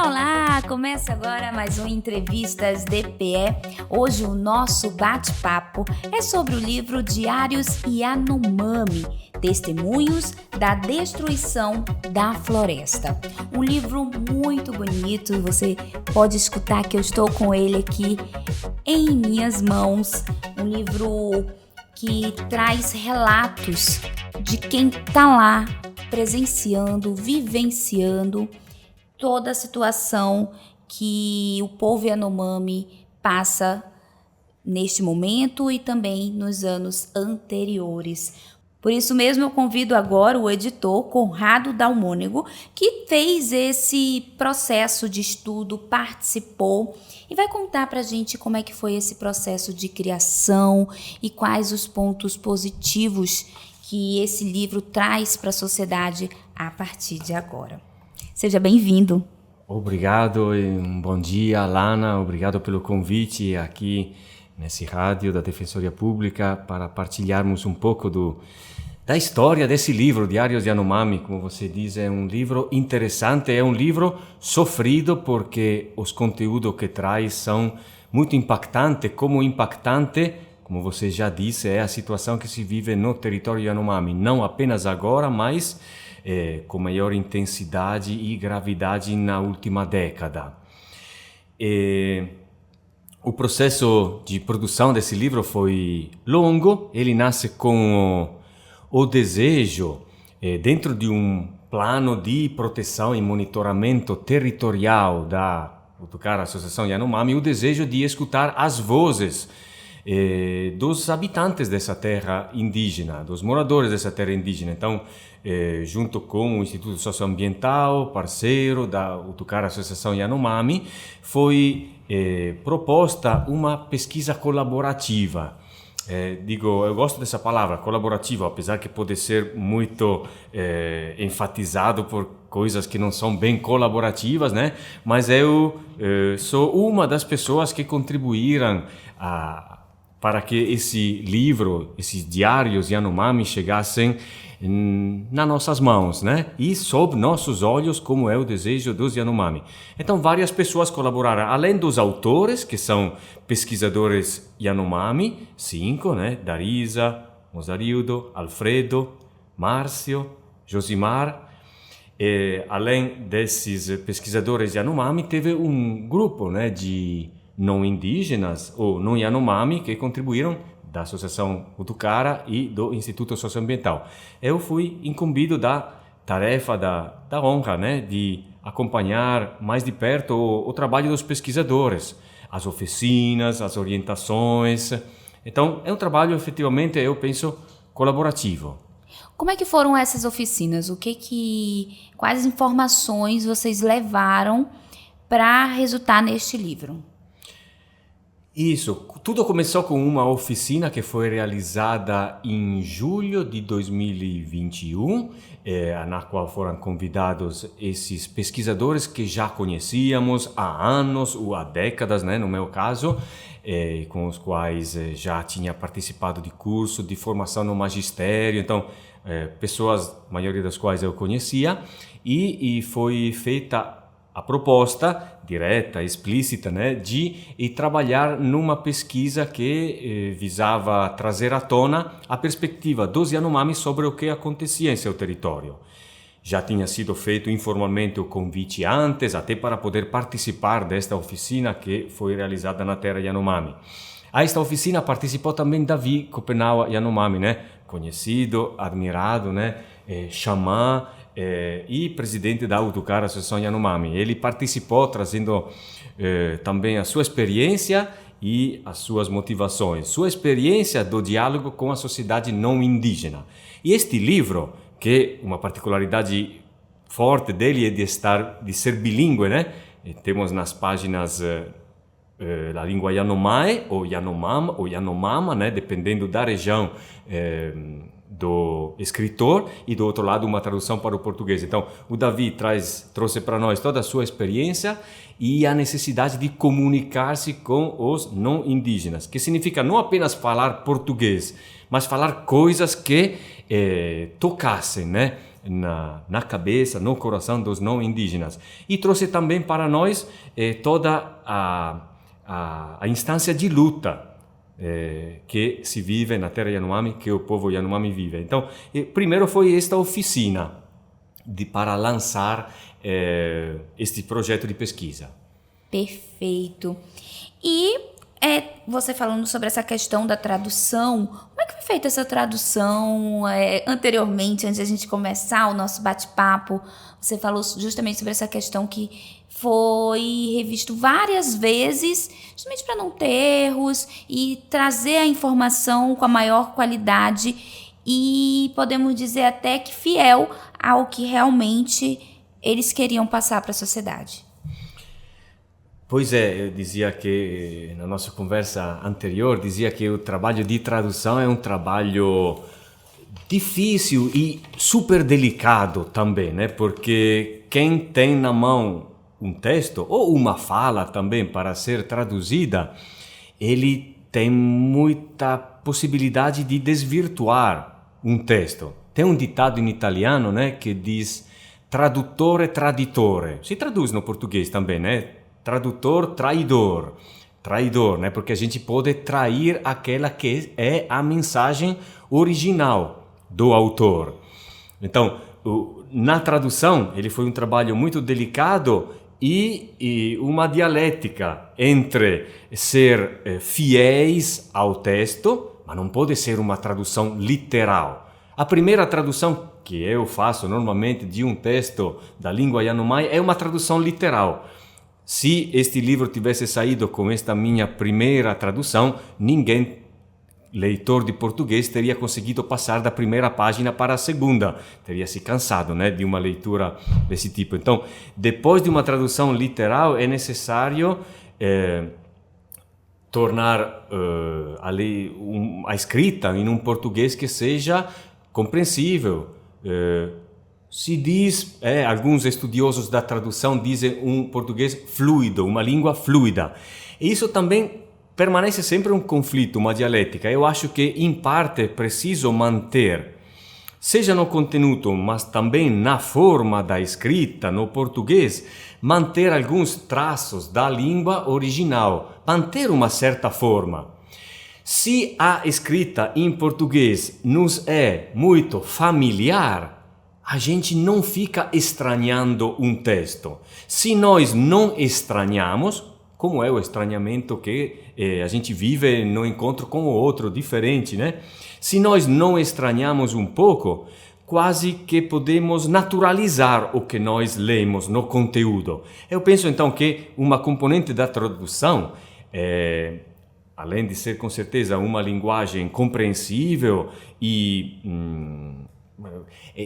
Olá, olá! Começa agora mais um Entrevistas DPE. Hoje o nosso bate-papo é sobre o livro Diários Yanomami, Testemunhos da Destruição da Floresta. Um livro muito bonito, você pode escutar que eu estou com ele aqui em minhas mãos. Um livro que traz relatos de quem está lá presenciando, vivenciando toda a situação que o povo Yanomami passa neste momento e também nos anos anteriores. Por isso mesmo eu convido agora o editor Conrado Dalmônego, que fez esse processo de estudo, participou e vai contar pra gente como é que foi esse processo de criação e quais os pontos positivos que esse livro traz para a sociedade a partir de agora. Seja bem-vindo. Obrigado e bom dia, Lana. Obrigado pelo convite aqui nesse rádio da Defensoria Pública para partilharmos um pouco da história desse livro, Diários Yanomami. Como você diz, é um livro interessante, é um livro sofrido porque os conteúdos que traz são muito impactantes. Como você já disse, é a situação que se vive no território Yanomami, não apenas agora, mas com maior intensidade e gravidade na última década. O processo de produção desse livro foi longo, ele nasce com o desejo, dentro de um plano de proteção e monitoramento territorial da Utucara Associação Yanomami, o desejo de escutar as vozes dos habitantes dessa terra indígena, dos moradores dessa terra indígena. Então, junto com o Instituto Socioambiental, parceiro da Utucara Associação Yanomami, foi proposta uma pesquisa colaborativa. Eu gosto dessa palavra, colaborativa, apesar que pode ser muito enfatizado por coisas que não são bem colaborativas, né? Mas eu sou uma das pessoas que contribuíram para que esse livro, esses diários Yanomami chegassem nas nossas mãos, né? E sob nossos olhos, como é o desejo dos Yanomami. Então, várias pessoas colaboraram, além dos autores, que são pesquisadores Yanomami, 5, né? Darisa, Mozarildo, Alfredo, Márcio, Josimar. Além desses pesquisadores Yanomami, teve um grupo, né, de não indígenas ou não Yanomami que contribuíram da Associação Utucara e do Instituto Socioambiental. Eu fui incumbido da tarefa, da honra, né, de acompanhar mais de perto o trabalho dos pesquisadores, as oficinas, as orientações. Então, é um trabalho, efetivamente, eu penso, colaborativo. Como é que foram essas oficinas? Quais informações vocês levaram para resultar neste livro? Isso, tudo começou com uma oficina que foi realizada em julho de 2021, na qual foram convidados esses pesquisadores que já conhecíamos há anos ou há décadas, né, no meu caso, com os quais já tinha participado de curso de formação no magistério, então pessoas, a maioria das quais eu conhecia, e foi feita a proposta direta, explícita, né, de trabalhar numa pesquisa que visava trazer à tona a perspectiva dos Yanomami sobre o que acontecia em seu território. Já tinha sido feito informalmente o convite antes, até para poder participar desta oficina que foi realizada na terra Yanomami. A esta oficina participou também Davi Kopenawa Yanomami, né, conhecido, admirado, né, xamã, e presidente da Utucara Associação Yanomami. Ele participou trazendo também a sua experiência e as suas motivações, sua experiência do diálogo com a sociedade não indígena. E este livro, que uma particularidade forte dele é de ser bilíngue, né? Temos nas páginas a língua Yanomai ou Yanomama ou Yanomama, né? Dependendo da região do escritor, e do outro lado uma tradução para o português. Então, o Davi trouxe para nós toda a sua experiência e a necessidade de comunicar-se com os não indígenas, que significa não apenas falar português, mas falar coisas que tocassem, né? na cabeça, no coração dos não indígenas. E trouxe também para nós toda a instância de luta que se vive na terra Yanomami, que o povo Yanomami vive. Então, primeiro foi esta oficina para lançar este projeto de pesquisa. Perfeito. E você falando sobre essa questão da tradução, como é que foi feita essa tradução anteriormente, antes de a gente começar o nosso bate-papo? Você falou justamente sobre essa questão que foi revisto várias vezes, justamente para não ter erros e trazer a informação com a maior qualidade e podemos dizer até que fiel ao que realmente eles queriam passar para a sociedade. Pois é, eu dizia que, na nossa conversa anterior, dizia que o trabalho de tradução é um trabalho difícil e super delicado também, né? Porque quem tem na mão um texto, ou uma fala também para ser traduzida, ele tem muita possibilidade de desvirtuar um texto. Tem um ditado em italiano, né, que diz traduttore traditore. Se traduz no português também, né? Tradutor, traidor, né? Porque a gente pode trair aquela que é a mensagem original do autor. Então, na tradução, ele foi um trabalho muito delicado e uma dialética entre ser fiéis ao texto, mas não pode ser uma tradução literal. A primeira tradução que eu faço normalmente de um texto da língua Yanomami é uma tradução literal. Se este livro tivesse saído com esta minha primeira tradução, ninguém, leitor de português, teria conseguido passar da primeira página para a segunda. Teria se cansado, né, de uma leitura desse tipo. Então, depois de uma tradução literal, é necessário tornar a escrita em um português que seja compreensível. Se diz, alguns estudiosos da tradução dizem um português fluido, uma língua fluida. E isso também permanece sempre um conflito, uma dialética. Eu acho que, em parte, é preciso manter, seja no conteúdo, mas também na forma da escrita, no português, manter alguns traços da língua original, manter uma certa forma. Se a escrita em português nos é muito familiar, a gente não fica estranhando um texto. Se nós não estranhamos, como é o estranhamento que a gente vive no encontro com o outro, diferente, né? Se nós não estranhamos um pouco, quase que podemos naturalizar o que nós lemos no conteúdo. Eu penso então que uma componente da tradução, além de ser com certeza uma linguagem compreensível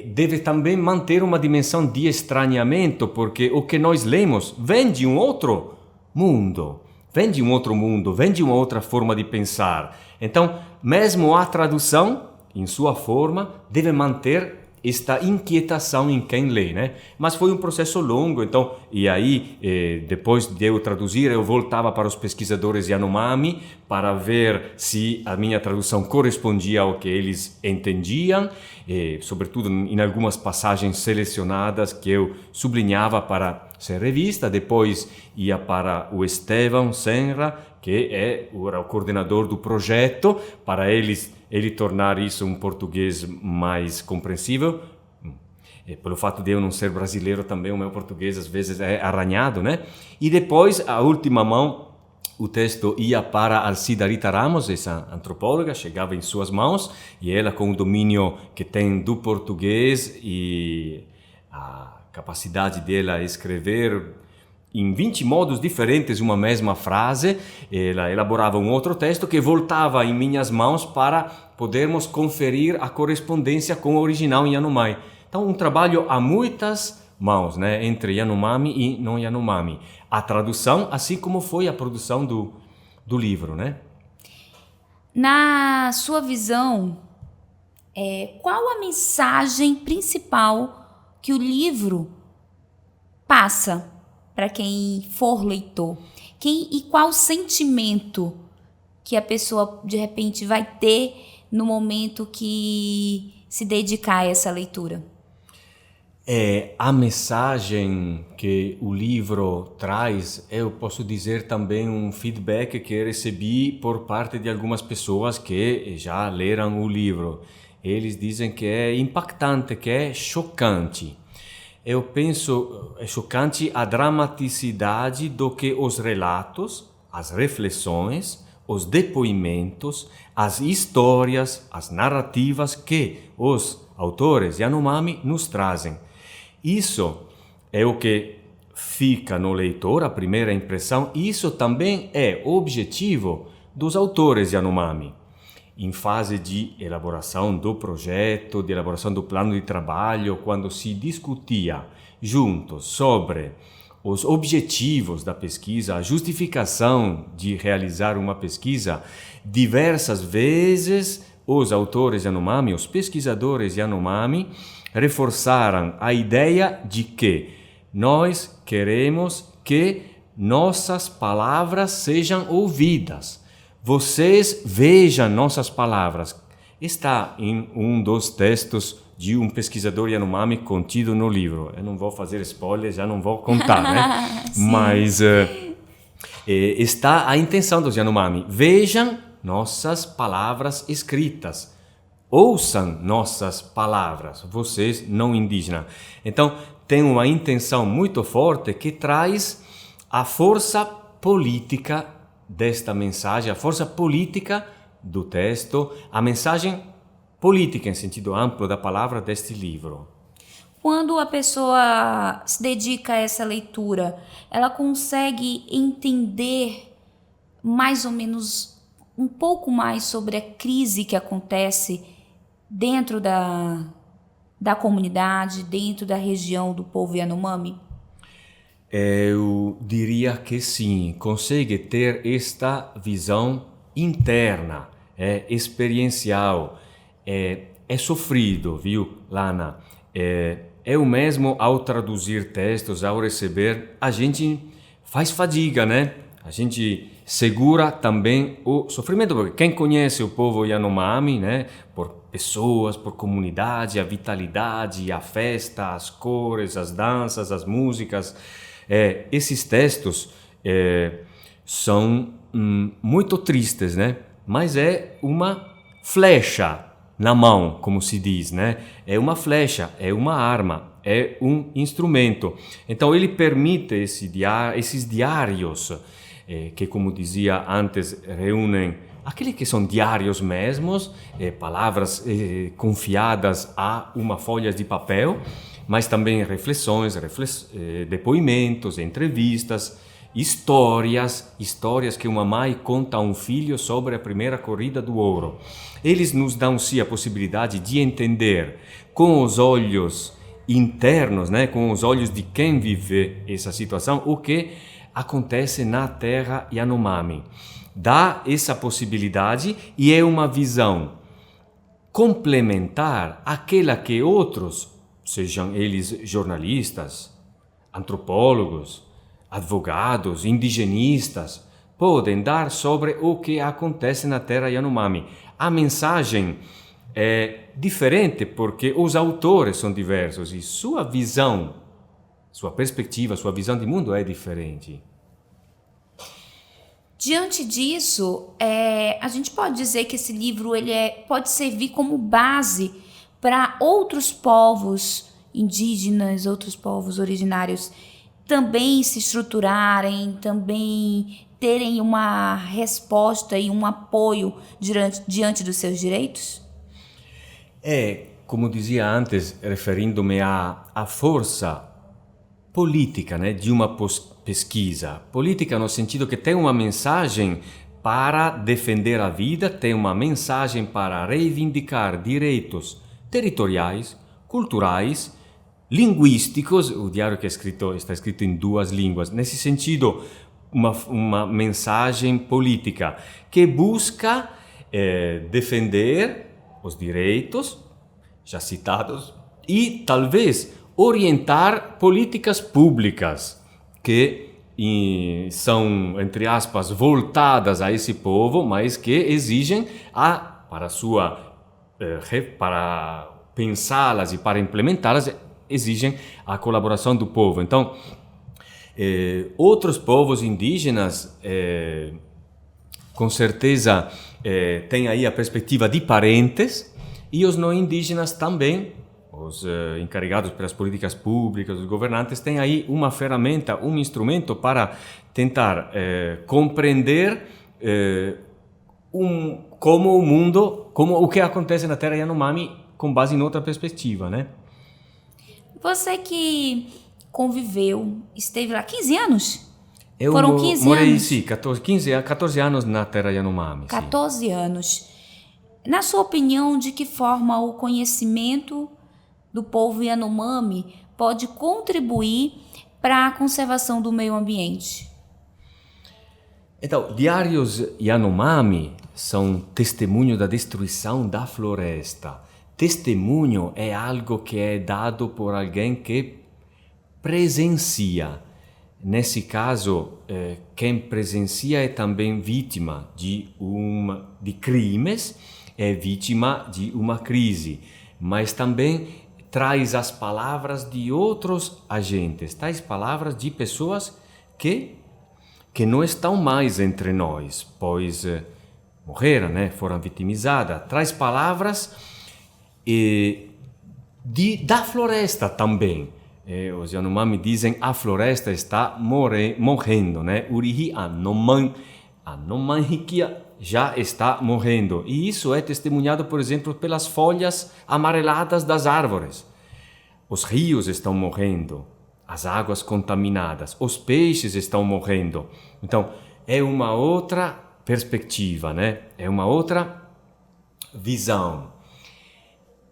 deve também manter uma dimensão de estranhamento, porque o que nós lemos vem de um outro mundo, vem de uma outra forma de pensar. Então, mesmo a tradução, em sua forma, deve manter esta inquietação em quem lê, né? Mas foi um processo longo, então, e aí, depois de eu traduzir, eu voltava para os pesquisadores Yanomami para ver se a minha tradução correspondia ao que eles entendiam, sobretudo em algumas passagens selecionadas que eu sublinhava para ser revista. Depois ia para o Estevão Senra, que era o coordenador do projeto, para ele tornar isso um português mais compreensível. Pelo fato de eu não ser brasileiro também, o meu português às vezes é arranhado, né? E depois, a última mão, o texto ia para Alcida Rita Ramos, essa antropóloga, chegava em suas mãos, e ela, com o domínio que tem do português e a capacidade dela escrever em 20 modos diferentes uma mesma frase, ela elaborava um outro texto que voltava em minhas mãos para podermos conferir a correspondência com o original em Yanomami. Então, um trabalho a muitas mãos, né, entre Yanomami e não Yanomami. A tradução, assim como foi a produção do livro, né? Na sua visão, qual a mensagem principal que o livro passa para quem for leitor? E qual sentimento que a pessoa, de repente, vai ter no momento que se dedicar a essa leitura? A mensagem que o livro traz, eu posso dizer também um feedback que recebi por parte de algumas pessoas que já leram o livro. Eles dizem que é impactante, que é chocante. Eu penso, é chocante a dramaticidade do que os relatos, as reflexões, os depoimentos, as histórias, as narrativas que os autores Yanomami nos trazem. Isso é o que fica no leitor, a primeira impressão. Isso também é o objetivo dos autores Yanomami. Em fase de elaboração do projeto, de elaboração do plano de trabalho, quando se discutia juntos sobre os objetivos da pesquisa, a justificação de realizar uma pesquisa, diversas vezes os autores Yanomami, os pesquisadores Yanomami, reforçaram a ideia de que nós queremos que nossas palavras sejam ouvidas. Vocês vejam nossas palavras. Está em um dos textos de um pesquisador Yanomami contido no livro. Eu não vou fazer spoiler, já não vou contar, né? Mas está a intenção dos Yanomami. Vejam nossas palavras escritas. Ouçam nossas palavras, vocês não indígenas. Então, tem uma intenção muito forte que traz a força política desta mensagem, a força política do texto, a mensagem política em sentido amplo da palavra deste livro. Quando a pessoa se dedica a essa leitura, ela consegue entender mais ou menos um pouco mais sobre a crise que acontece dentro da comunidade, dentro da região do povo Yanomami? Eu diria que sim, consegue ter esta visão interna, experiencial, é sofrido, viu, Lana? Eu mesmo, ao traduzir textos, ao receber, a gente faz fadiga, né? A gente segura também o sofrimento, porque quem conhece o povo Yanomami, né, por pessoas, por comunidade, a vitalidade, a festa, as cores, as danças, as músicas, esses textos são muito tristes, né? Mas é uma flecha na mão, como se diz, né? É uma flecha, é uma arma, é um instrumento. Então ele permite esses diários que, como dizia antes, reúnem aqueles que são diários mesmos, palavras confiadas a uma folha de papel, mas também reflexões, depoimentos, entrevistas, histórias que uma mãe conta a um filho sobre a primeira corrida do ouro. Eles nos dão sim a possibilidade de entender com os olhos internos, né, com os olhos de quem vive essa situação, o que acontece na terra Yanomami. Dá essa possibilidade e é uma visão complementar àquela que outros, sejam eles jornalistas, antropólogos, advogados, indigenistas, podem dar sobre o que acontece na terra Yanomami. A mensagem é diferente porque os autores são diversos e sua visão, sua perspectiva, sua visão de mundo é diferente. Diante disso, a gente pode dizer que esse livro pode servir como base para outros povos indígenas, outros povos originários também se estruturarem, também terem uma resposta e um apoio diante dos seus direitos? Como dizia antes, referindo-me à força política, né, de uma pesquisa. Política no sentido que tem uma mensagem para defender a vida, tem uma mensagem para reivindicar direitos territoriais, culturais, linguísticos. O diário que está escrito em 2 línguas. Nesse sentido, uma mensagem política que busca defender os direitos já citados e talvez orientar políticas públicas que são, entre aspas, voltadas a esse povo, mas que exigem para pensá-las e para implementá-las, exigem a colaboração do povo. Então, outros povos indígenas, com certeza, têm aí a perspectiva de parentes, e os não indígenas também, os encarregados pelas políticas públicas, os governantes, têm aí uma ferramenta, um instrumento para tentar compreender como o mundo, como o que acontece na Terra Yanomami com base em outra perspectiva, né? Você que conviveu, esteve lá 15 anos? Eu Foram 15 morei, anos? sim, 14 anos na Terra Yanomami. 14 anos. Na sua opinião, de que forma o conhecimento do povo Yanomami pode contribuir para a conservação do meio ambiente? Então, diários Yanomami são testemunho da destruição da floresta. Testemunho é algo que é dado por alguém que presencia. Nesse caso, quem presencia é também vítima de crimes, é vítima de uma crise, mas também traz as palavras de outros agentes, tais palavras de pessoas que não estão mais entre nós, pois morreram, né? Foram vitimizadas. Traz palavras da floresta também. Os Yanomami dizem a floresta está morrendo, né? Urihi Anomanhikia já está morrendo. E isso é testemunhado, por exemplo, pelas folhas amareladas das árvores. Os rios estão morrendo, as águas contaminadas, os peixes estão morrendo. Então, é uma outra perspectiva, né? É uma outra visão.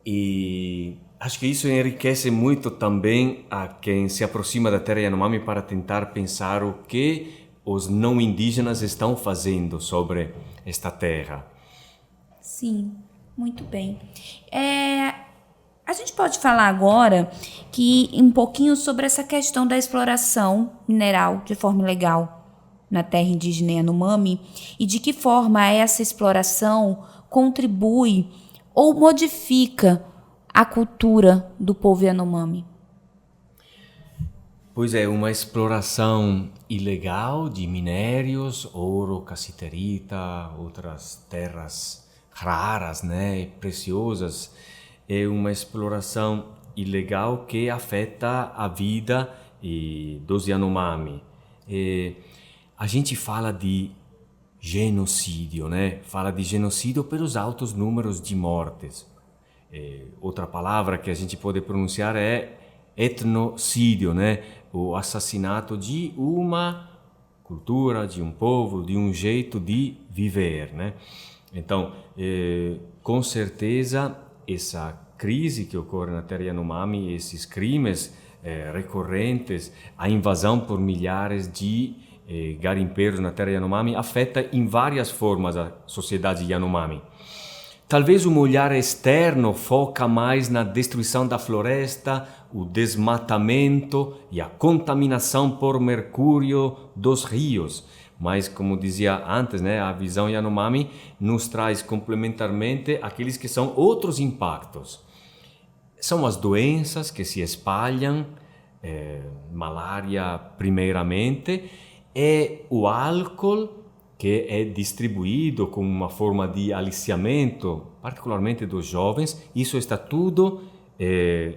E acho que isso enriquece muito também a quem se aproxima da Terra Yanomami para tentar pensar o que os não indígenas estão fazendo sobre esta terra. Sim, muito bem. A gente pode falar agora um pouquinho sobre essa questão da exploração mineral de forma ilegal na terra indígena Yanomami e de que forma essa exploração contribui ou modifica a cultura do povo Yanomami. Pois é, uma exploração ilegal de minérios, ouro, cassiterita, outras terras raras, né, preciosas. É uma exploração ilegal que afeta a vida dos Yanomami. A gente fala de genocídio, né? Fala de genocídio pelos altos números de mortes. Outra palavra que a gente pode pronunciar é etnocídio, né? O assassinato de uma cultura, de um povo, de um jeito de viver, né? Então, com certeza, essa crise que ocorre na Terra Yanomami, esses crimes recorrentes, a invasão por milhares de garimpeiros na Terra Yanomami afeta em várias formas a sociedade Yanomami. Talvez um olhar externo foca mais na destruição da floresta, o desmatamento e a contaminação por mercúrio dos rios. Mas, como dizia antes, né, a visão Yanomami nos traz complementarmente aqueles que são outros impactos. São as doenças que se espalham, malária primeiramente, é o álcool que é distribuído como uma forma de aliciamento, particularmente dos jovens. Isso está tudo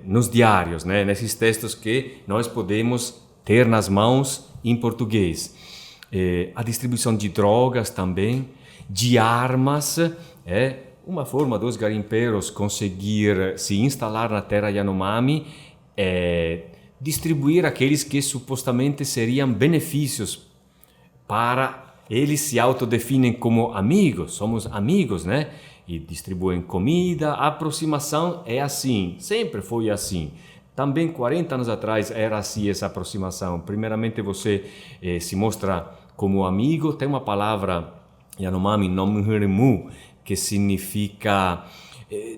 nos diários, né? Nesses textos que nós podemos ter nas mãos em português. A distribuição de drogas também, de armas, uma forma dos garimpeiros conseguir se instalar na terra Yanomami, distribuir aqueles que supostamente seriam benefícios para eles. Se autodefinem como amigos, somos amigos, né? E distribuem comida. A aproximação é assim, sempre foi assim. Também 40 anos atrás era assim essa aproximação. Primeiramente você se mostra como amigo. Tem uma palavra Yanomami, Nomhirimu, que significa,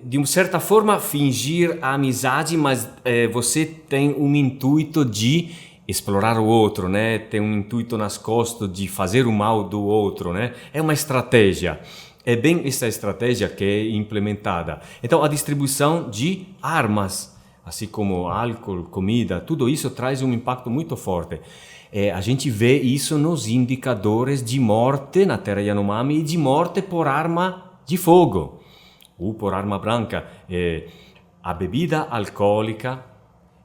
de uma certa forma, fingir a amizade, mas você tem um intuito de explorar o outro, né? Tem um intuito nas costas de fazer o mal do outro, né? É uma estratégia. É bem essa estratégia que é implementada. Então, a distribuição de armas, assim como álcool, comida, tudo isso traz um impacto muito forte. A gente vê isso nos indicadores de morte na terra Yanomami e de morte por arma de fogo, ou por arma branca. A bebida alcoólica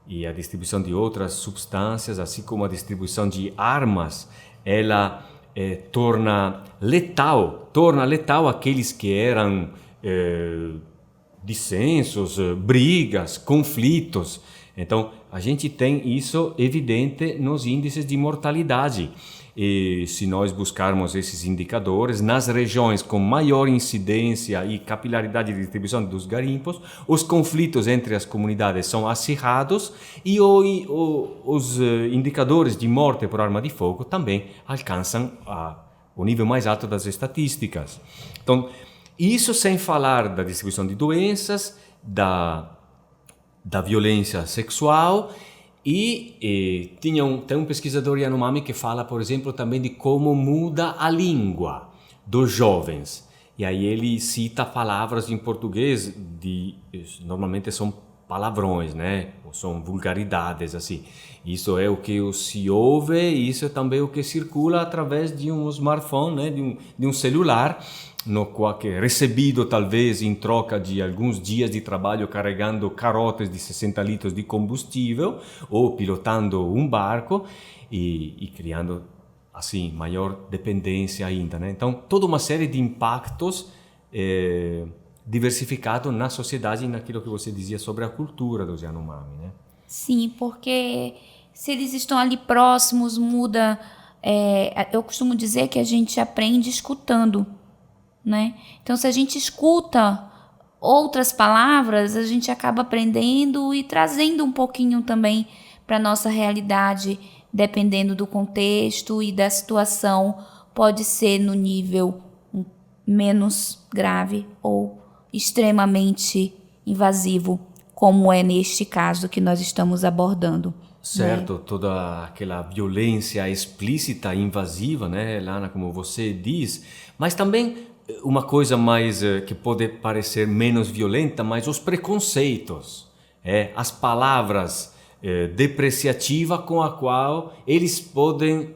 e a distribuição de outras substâncias, assim como a distribuição de armas, ela torna letal aqueles que eram dissensos, brigas, conflitos. Então, a gente tem isso evidente nos índices de mortalidade. E se nós buscarmos esses indicadores, nas regiões com maior incidência e capilaridade de distribuição dos garimpos, os conflitos entre as comunidades são acirrados e os indicadores de morte por arma de fogo também alcançam o nível mais alto das estatísticas. Então, isso sem falar da distribuição de doenças, da violência sexual e tem um pesquisador Yanomami que fala, por exemplo, também de como muda a língua dos jovens. E aí ele cita palavras em português, normalmente são palavrões, né? Ou são vulgaridades, assim. Isso é o que se ouve, isso é também o que circula através de um smartphone, né? De um celular, no qual que é recebido talvez em troca de alguns dias de trabalho carregando carotes de 60 litros de combustível ou pilotando um barco e criando assim maior dependência ainda, né? Então toda uma série de impactos diversificados na sociedade e naquilo que você dizia sobre a cultura dos Yanomami, né? Sim, porque se eles estão ali próximos, muda. Eu costumo dizer que a gente aprende escutando, né? Então, se a gente escuta outras palavras, a gente acaba aprendendo e trazendo um pouquinho também para a nossa realidade, dependendo do contexto e da situação. Pode ser no nível menos grave ou extremamente invasivo, como é neste caso que nós estamos abordando. Certo, né? Toda aquela violência explícita e invasiva, né, Lana, como você diz, mas também uma coisa mais que pode parecer menos violenta, mas os preconceitos, as palavras depreciativas com a qual eles podem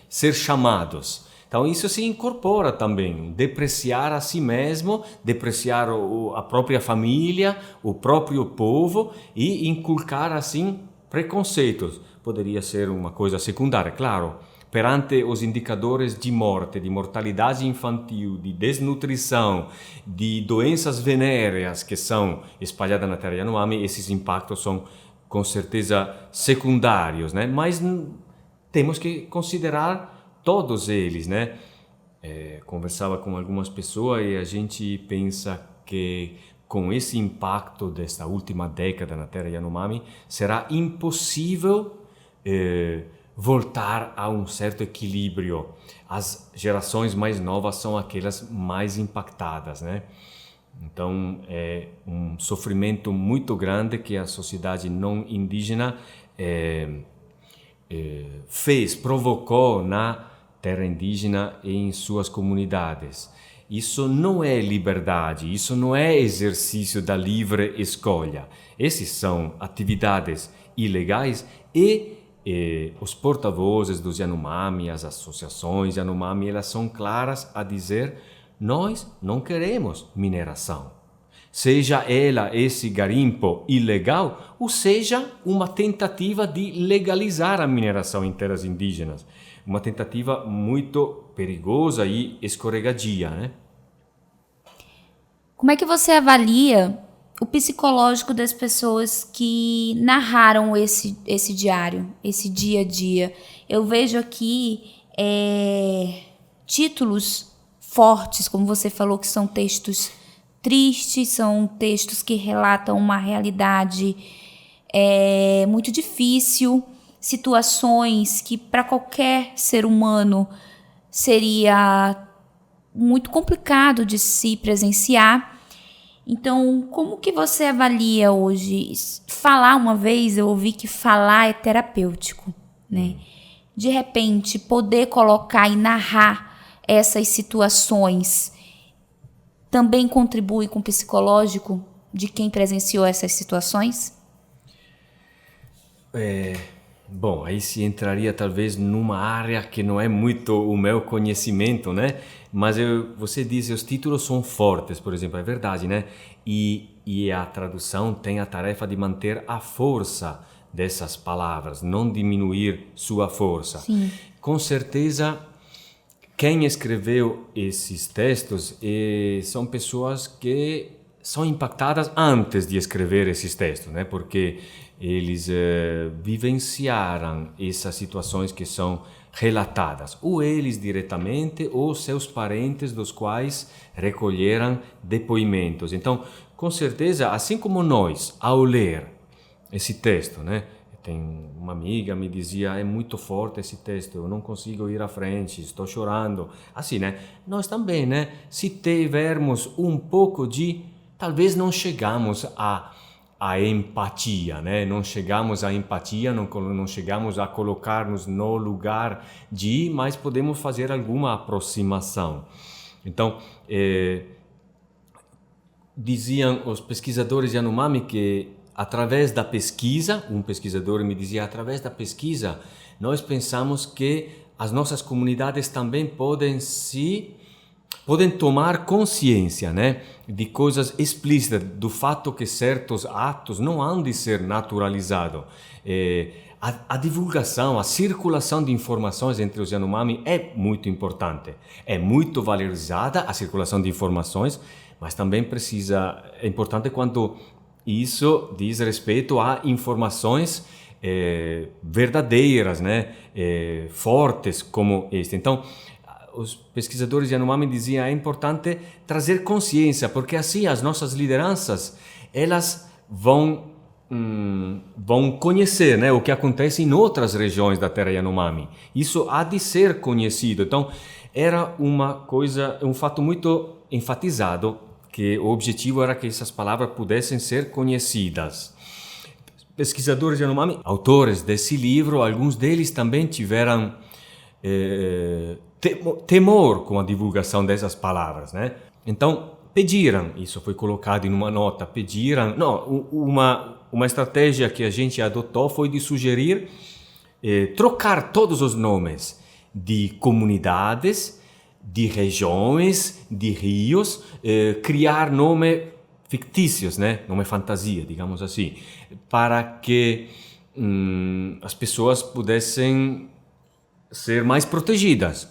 ser chamados. Então isso se incorpora também, depreciar a si mesmo, depreciar a própria família, o próprio povo e inculcar assim preconceitos. Poderia ser uma coisa secundária, claro. Perante os indicadores de morte, de mortalidade infantil, de desnutrição, de doenças venéreas que são espalhadas na terra Yanomami, esses impactos são com certeza secundários, né? Mas temos que considerar todos eles, né? Conversava com algumas pessoas e a gente pensa que com esse impacto desta última década na terra Yanomami será impossível voltar a um certo equilíbrio. As gerações mais novas são aquelas mais impactadas, né? Então é um sofrimento muito grande que a sociedade não indígena provocou na terra indígena e em suas comunidades. Isso não é liberdade, isso não é exercício da livre escolha. Essas são atividades ilegais e os porta-vozes dos Yanomami, as associações Yanomami, elas são claras a dizer: nós não queremos mineração. Seja ela esse garimpo ilegal, ou seja uma tentativa de legalizar a mineração em terras indígenas. Uma tentativa muito perigosa e escorregadia, né? Como é que você avalia o psicológico das pessoas que narraram esse diário, esse dia a dia? Eu vejo aqui títulos fortes, como você falou, que são textos tristes, são textos que relatam uma realidade muito difícil, situações que para qualquer ser humano seria muito complicado de se presenciar. Então, como que você avalia hoje? Falar, uma vez eu ouvi que falar é terapêutico, né? De repente, poder colocar e narrar essas situações também contribui com o psicológico de quem presenciou essas situações? Bom, aí se entraria talvez numa área que não é muito o meu conhecimento, né? Mas você diz, os títulos são fortes, por exemplo, é verdade, né? E a tradução tem a tarefa de manter a força dessas palavras, não diminuir sua força. Sim. Com certeza, quem escreveu esses textos são pessoas que são impactadas antes de escrever esses textos, né? Porque eles vivenciaram essas situações que são relatadas, ou eles diretamente, ou seus parentes dos quais recolheram depoimentos. Então, com certeza, assim como nós, ao ler esse texto, né? Tem uma amiga me dizia, é muito forte esse texto, eu não consigo ir à frente, estou chorando. Assim, né? Nós também, né? Se tivermos um pouco de... Talvez não chegamos a empatia, né? Não chegamos à empatia, não chegamos a colocar-nos no lugar de, mas podemos fazer alguma aproximação. Então, diziam os pesquisadores Yanomami que através da pesquisa, um pesquisador me dizia, através da pesquisa, nós pensamos que as nossas comunidades também podem tomar consciência, né, de coisas explícitas, do fato que certos atos não hão de ser naturalizados. A divulgação, a circulação de informações entre os Yanomami é muito importante. É muito valorizada a circulação de informações, mas também é importante quando isso diz respeito a informações verdadeiras, né, fortes como este. Então, os pesquisadores Yanomami diziam, é importante trazer consciência, porque assim as nossas lideranças, elas vão conhecer, né, o que acontece em outras regiões da terra Yanomami. Isso há de ser conhecido. Então, era um fato muito enfatizado, que o objetivo era que essas palavras pudessem ser conhecidas. Pesquisadores Yanomami, autores desse livro, alguns deles também tiveram temor com a divulgação dessas palavras, né? Então, pediram, isso foi colocado em uma nota, uma estratégia que a gente adotou foi de sugerir trocar todos os nomes de comunidades, de regiões, de rios, criar nomes fictícios, né? Nome fantasia, digamos assim, para que as pessoas pudessem ser mais protegidas.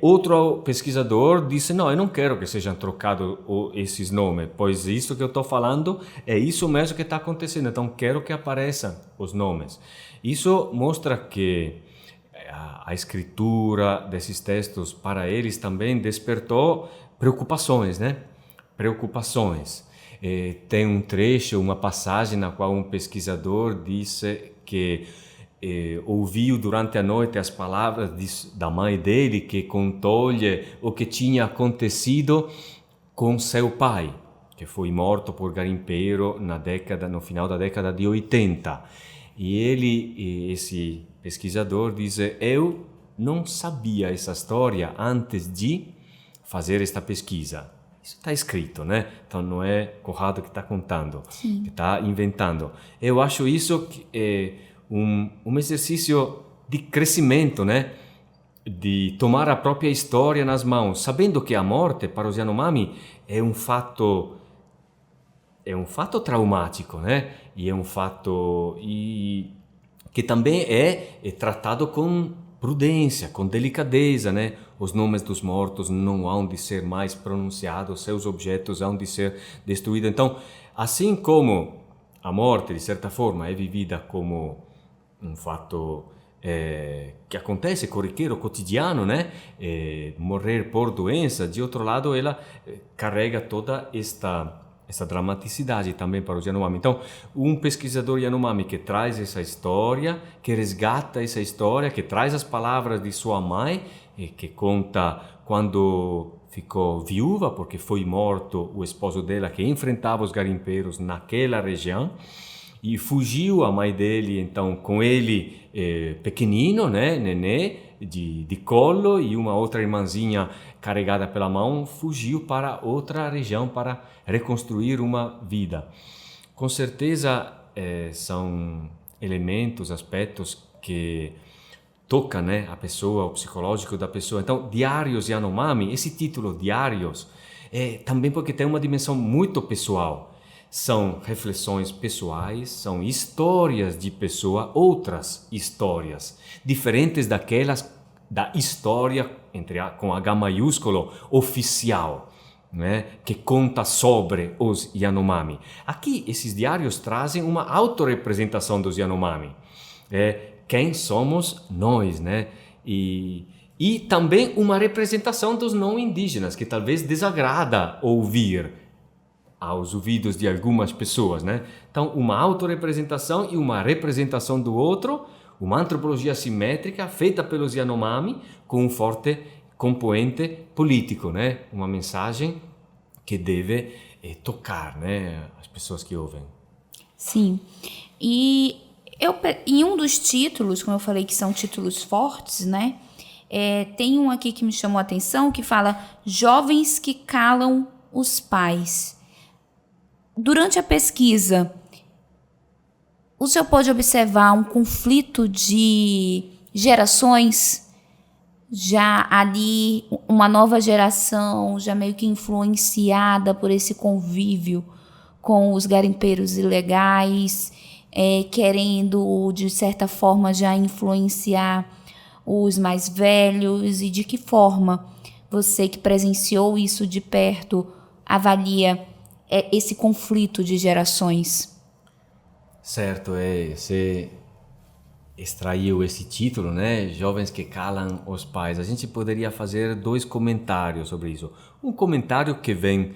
Outro pesquisador disse, não, eu não quero que sejam trocados esses nomes, pois isso que eu estou falando é isso mesmo que está acontecendo, então quero que apareçam os nomes. Isso mostra que a escritura desses textos para eles também despertou preocupações, né? Preocupações. Tem um trecho, uma passagem na qual um pesquisador disse que ouviu durante a noite as palavras da mãe dele, que contou-lhe o que tinha acontecido com seu pai, que foi morto por garimpeiro no final da década de 80. E esse pesquisador diz, eu não sabia essa história antes de fazer esta pesquisa. Isso está escrito, né? Então não é Conrado que está contando, Sim, que está inventando. Eu acho isso um exercício de crescimento, né? De tomar a própria história nas mãos, sabendo que a morte para os Yanomami é um fato traumático, né? E é um fato que também é tratado com prudência, com delicadeza, né? Os nomes dos mortos não hão de ser mais pronunciados, seus objetos hão de ser destruídos. Então, assim como a morte, de certa forma, é vivida como um fato que acontece corriqueiro, cotidiano, né? Morrer por doença, de outro lado, ela carrega toda essa dramaticidade também para os Yanomami. Então, um pesquisador Yanomami que traz essa história, que resgata essa história, que traz as palavras de sua mãe, que conta quando ficou viúva, porque foi morto o esposo dela, que enfrentava os garimpeiros naquela região, e fugiu a mãe dele, então, com ele pequenino, né, nenê, de colo e uma outra irmãzinha carregada pela mão fugiu para outra região para reconstruir uma vida. Com certeza são elementos, aspectos que tocam, né, a pessoa, o psicológico da pessoa. Então, Diários Yanomami, esse título, Diários, também porque tem uma dimensão muito pessoal. São reflexões pessoais, são histórias de pessoa, outras histórias, diferentes daquelas da história, com H maiúsculo, oficial, né, que conta sobre os Yanomami. Aqui, esses diários trazem uma autorrepresentação dos Yanomami. Quem somos nós, né? E também uma representação dos não indígenas, que talvez desagrada ouvir aos ouvidos de algumas pessoas, né? Então, uma autorrepresentação e uma representação do outro, uma antropologia simétrica feita pelos Yanomami com um forte componente político, né? Uma mensagem que deve tocar, né, as pessoas que ouvem. Sim. E em um dos títulos, como eu falei que são títulos fortes, né? Tem um aqui que me chamou a atenção que fala Jovens que calam os pais. Durante a pesquisa, o senhor pode observar um conflito de gerações, já ali uma nova geração, já meio que influenciada por esse convívio com os garimpeiros ilegais, querendo, de certa forma, já influenciar os mais velhos, e de que forma você que presenciou isso de perto avalia esse conflito de gerações? Certo, você extraiu esse título, né? Jovens que calam os pais. A gente poderia fazer 2 comentários sobre isso. Um comentário que vem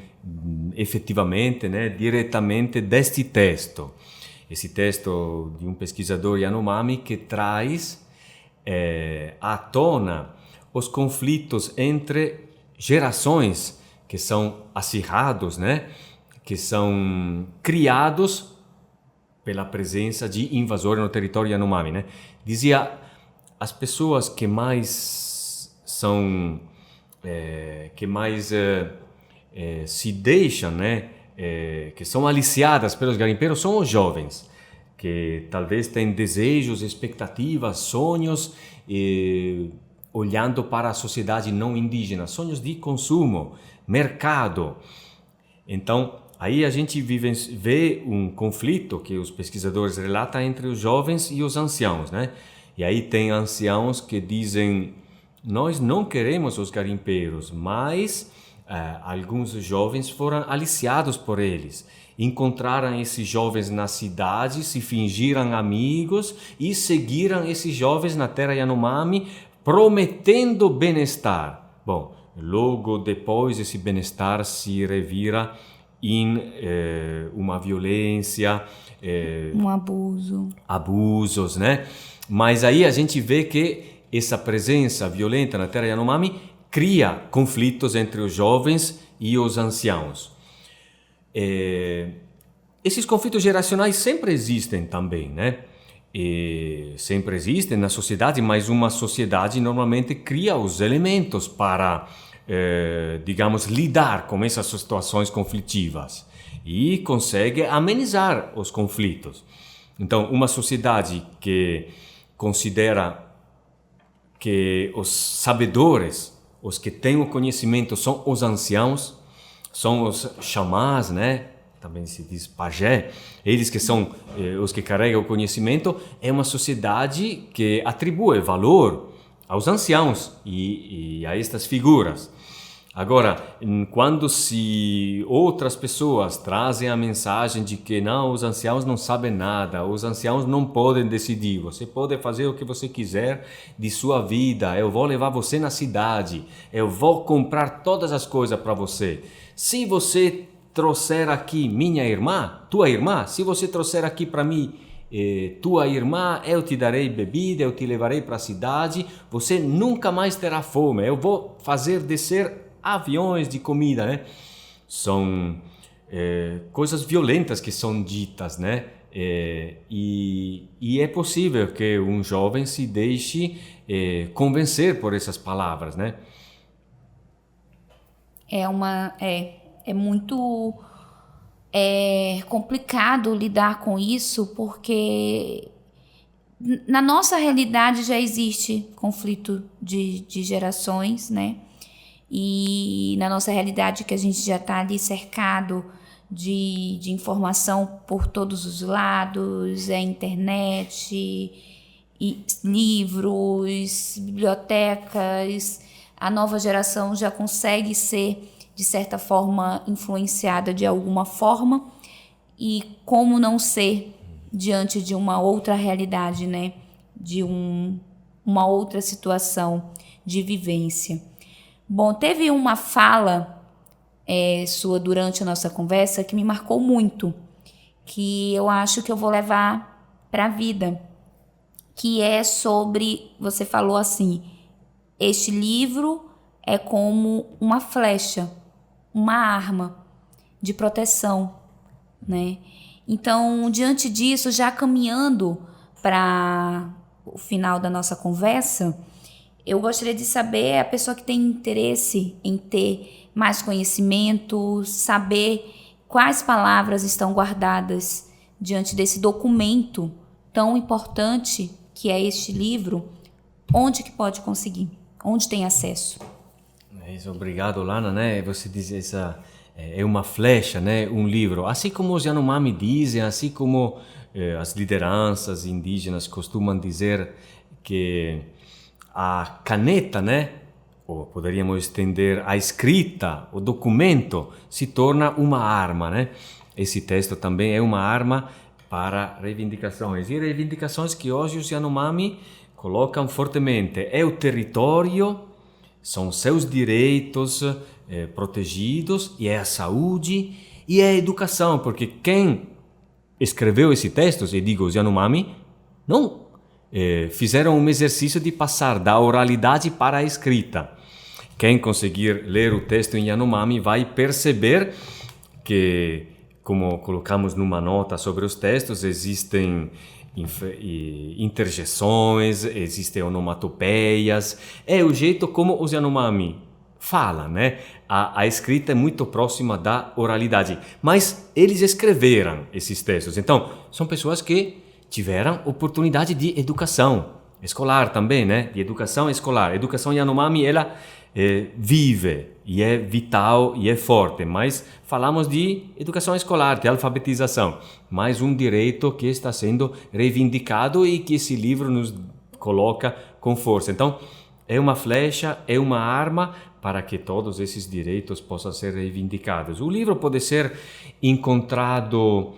efetivamente, né, diretamente deste texto. Esse texto de um pesquisador Yanomami que traz à tona os conflitos entre gerações que são acirrados, né? Que são criados pela presença de invasores no território Yanomami, né? Dizia, as pessoas que mais são, se deixam, né? Que são aliciadas pelos garimpeiros são os jovens, que talvez têm desejos, expectativas, sonhos, olhando para a sociedade não indígena, sonhos de consumo, mercado. Então, aí a gente vê um conflito que os pesquisadores relatam entre os jovens e os anciãos, né? E aí tem anciãos que dizem, nós não queremos os garimpeiros, mas alguns jovens foram aliciados por eles. Encontraram esses jovens na cidade, se fingiram amigos e seguiram esses jovens na terra Yanomami, prometendo bem-estar. Bom, logo depois esse bem-estar se revira em uma violência, um abuso. Abusos, né? Mas aí a gente vê que essa presença violenta na terra Yanomami cria conflitos entre os jovens e os anciãos. Esses conflitos geracionais sempre existem também, né? Sempre existem na sociedade, mas uma sociedade normalmente cria os elementos para, digamos, lidar com essas situações conflitivas e consegue amenizar os conflitos. Então, uma sociedade que considera que os sabedores, os que têm o conhecimento, são os anciãos, são os xamãs, né? Também se diz pajé, eles que são os que carregam o conhecimento, é uma sociedade que atribui valor aos anciãos e a estas figuras. Agora, quando se outras pessoas trazem a mensagem de que não, os anciãos não sabem nada, os anciãos não podem decidir, você pode fazer o que você quiser de sua vida, eu vou levar você na cidade, eu vou comprar todas as coisas para você. Se você trouxer aqui minha irmã, tua irmã, se você trouxer aqui para mim tua irmã, eu te darei bebida, eu te levarei para a cidade, você nunca mais terá fome, eu vou fazer descer aviões de comida, né? São coisas violentas que são ditas, né? E é possível que um jovem se deixe convencer por essas palavras, né? É muito complicado lidar com isso, porque na nossa realidade já existe conflito de gerações, né? E na nossa realidade que a gente já está ali cercado de informação por todos os lados, internet, e livros, bibliotecas, a nova geração já consegue ser, de certa forma, influenciada de alguma forma. E como não ser diante de uma outra realidade, né? De uma outra situação de vivência. Bom, teve uma fala sua durante a nossa conversa que me marcou muito, que eu acho que eu vou levar para a vida, que é sobre, você falou assim, este livro é como uma flecha, uma arma de proteção, né? Então, diante disso, já caminhando para o final da nossa conversa, eu gostaria de saber, a pessoa que tem interesse em ter mais conhecimento, saber quais palavras estão guardadas diante desse documento tão importante que é este livro, onde que pode conseguir? Onde tem acesso? Obrigado, Lana, né? Você diz essa é uma flecha, né? Um livro. Assim como os Yanomami dizem, assim como as lideranças indígenas costumam dizer que a caneta, né? Ou poderíamos estender a escrita, o documento, se torna uma arma, né? Esse texto também é uma arma para reivindicações. E reivindicações que hoje os Yanomami colocam fortemente. É o território, são seus direitos protegidos, e é a saúde e é a educação, porque quem escreveu esses textos, e digo os Yanomami, não fizeram um exercício de passar da oralidade para a escrita. Quem conseguir ler o texto em Yanomami vai perceber que, como colocamos numa nota sobre os textos, existem interjeções, existem onomatopeias. É o jeito como os Yanomami falam, né? A escrita é muito próxima da oralidade, mas eles escreveram esses textos. Então, são pessoas que tiveram oportunidade de educação escolar também, né? De educação escolar. A educação Yanomami, ela vive e é vital e é forte, mas falamos de educação escolar, de alfabetização, mais um direito que está sendo reivindicado e que esse livro nos coloca com força. Então, é uma flecha, é uma arma para que todos esses direitos possam ser reivindicados. O livro pode ser encontrado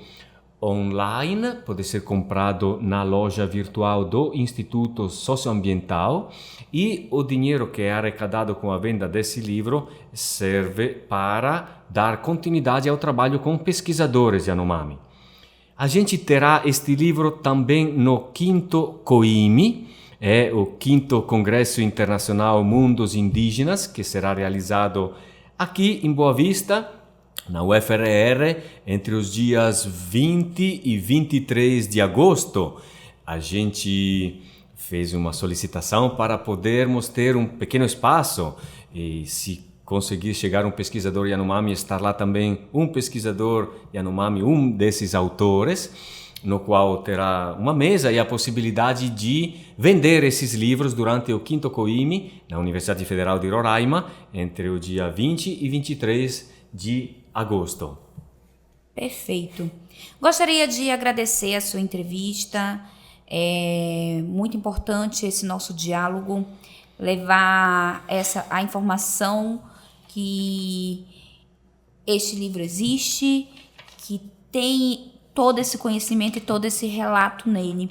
online, pode ser comprado na loja virtual do Instituto Socioambiental, e o dinheiro que é arrecadado com a venda desse livro serve para dar continuidade ao trabalho com pesquisadores Yanomami. A gente terá este livro também no 5º COIMI, o 5º Congresso Internacional Mundos Indígenas, que será realizado aqui em Boa Vista, na UFRR, entre os dias 20 e 23 de agosto. A gente fez uma solicitação para podermos ter um pequeno espaço, e se conseguir chegar um pesquisador Yanomami, estar lá também um pesquisador Yanomami, um desses autores, no qual terá uma mesa e a possibilidade de vender esses livros durante o 5º COIMI, na Universidade Federal de Roraima, entre o dia 20 e 23 de agosto. Perfeito. Gostaria de agradecer a sua entrevista. É muito importante esse nosso diálogo, levar a informação que este livro existe, que tem todo esse conhecimento e todo esse relato nele.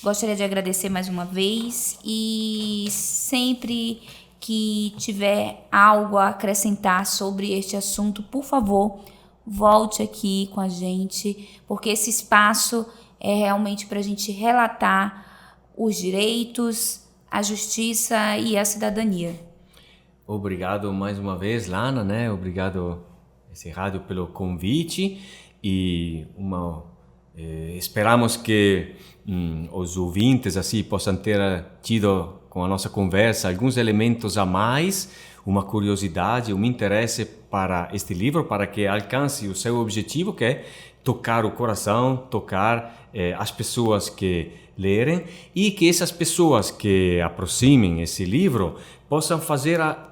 Gostaria de agradecer mais uma vez, e sempre que tiver algo a acrescentar sobre este assunto, por favor, volte aqui com a gente, porque esse espaço é realmente para a gente relatar os direitos, a justiça e a cidadania. Obrigado mais uma vez, Lana, né? Obrigado esse rádio pelo convite, e uma Esperamos que os ouvintes assim possam ter tido com a nossa conversa alguns elementos a mais, uma curiosidade, um interesse para este livro, para que alcance o seu objetivo, que é tocar o coração, tocar as pessoas que lerem, e que essas pessoas que aproximem esse livro possam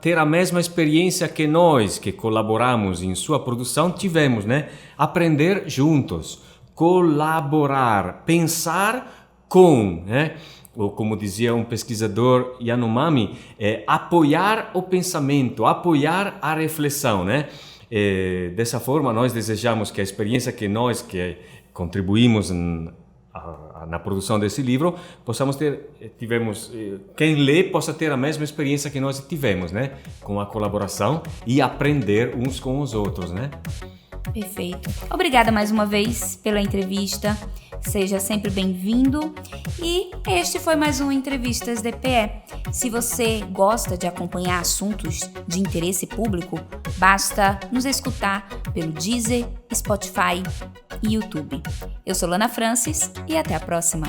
ter a mesma experiência que nós, que colaboramos em sua produção, tivemos, né? Aprender juntos, colaborar, pensar com, né? Ou como dizia um pesquisador Yanomami, apoiar o pensamento, apoiar a reflexão, né? Dessa forma, nós desejamos que a experiência que nós que contribuímos na produção desse livro, quem lê possa ter a mesma experiência que nós tivemos, né? Com a colaboração e aprender uns com os outros, né? Perfeito. Obrigada mais uma vez pela entrevista. Seja sempre bem-vindo. E este foi mais um Entrevistas DPE. Se você gosta de acompanhar assuntos de interesse público, basta nos escutar pelo Deezer, Spotify e YouTube. Eu sou Lana Francis e até a próxima.